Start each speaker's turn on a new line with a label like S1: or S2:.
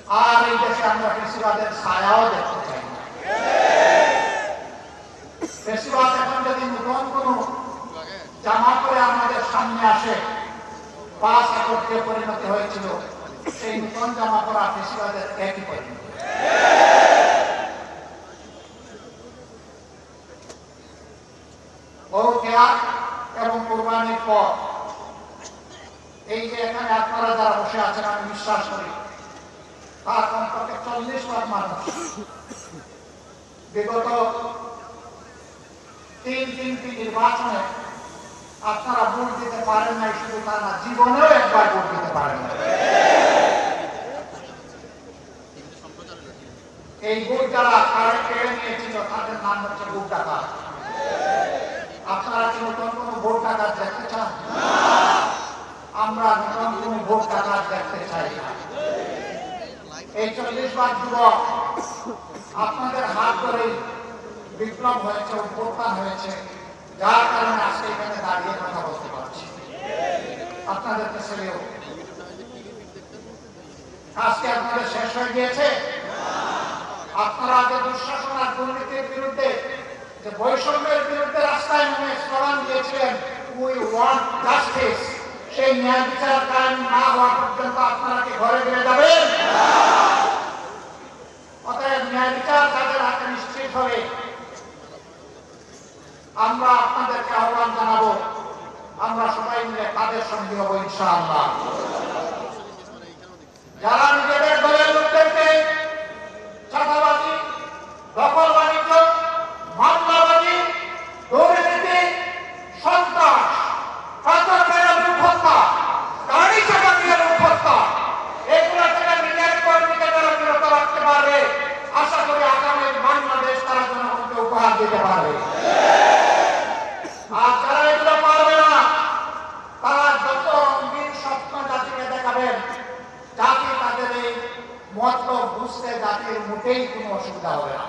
S1: আর এই দেশে আমরা ফেসিবাদের ছায়াও দেখতে চাই না। ফেসিবাদ এখন যদি নতুন কোন জামা করে আমাদের সামনে আসে, 5 আগস্টে পরিণতি হয়েছিল, সেই নতুন জামা পরা ফেসিবাদের একই পরিণতি। বহু ত্যাগ এবং কোরবানির পর এই যে এখানে আপনারা যারা বসে আছেন, আমি বিশ্বাস করি তার কমপক্ষে 40 লাখ মানুষ বিগত 3 নির্বাচনে আপনারা ভোট দিতে পারেন নাই, শুধু তা না, জীবনেও একবার ভোট দিতে পারেন না। এই ভোট যারা কেড়ে নিয়েছিল তাদের নাম হচ্ছে ভোট ডাকাত। আপনারা কি নতুন কোন ভোট ডাকাত দেখতে চান? আমরা নতুন কোন ভোট ডাকাত দেখতে চাই না। এই 40 লাখ যুবক আপনাদের হাত ধরেই বিপ্লব হয়েছে, উত্থান হয়েছে, যার কারণে আজকে এখানে দাঁড়িয়ে কথা বলতে পারছি। আপনাদেরকে ছেলেও আজকে আপনাদের শেষ হয়ে গিয়েছে। আপনারা আগে দুঃশাসন আর দুর্নীতির বিরুদ্ধে, যে বৈষম্যের বিরুদ্ধে রাস্তায় নেমে স্লোগান দিয়েছিলেন, উই ওয়ান্ট জাস্টিস, সেই ন্যায় বিচার কায়েম না হওয়া পর্যন্ত আপনারা কি ঘরে ফিরে যাবেন? অতএব ন্যায় বিচার তাদের হাতে নিশ্চিত হবে। আমরা আপনাদেরকে আহ্বান জানাবো, আমরা সবাই মিলে তাদের সঙ্গে হবো ইনশাআল্লাহ। যারা নিজেদের দলের লোকদেরকে চাঁদাবাজি, দখল বাণিজ্য, মামলাবাজি, দুর্নীতি, সন্ত্রাস, পাথর মেরে লুট হত্যা, গাড়ি চাকা দিয়ে লুট হত্যা, এগুলো থেকে নিজের কর্মীকে তারা বিরত রাখতে পারবে, আশা করি আগামী বাংলাদেশ তারা জনগণকে উপহার দিতে পারবে। আর যারা এগুলো পারবে না, তারা যত রঙিন স্বপ্ন জাতিকে দেখাবেন, জাতি তাদের এই মতলব বুঝতে জাতির মোটেই কোনো অসুবিধা হবে না।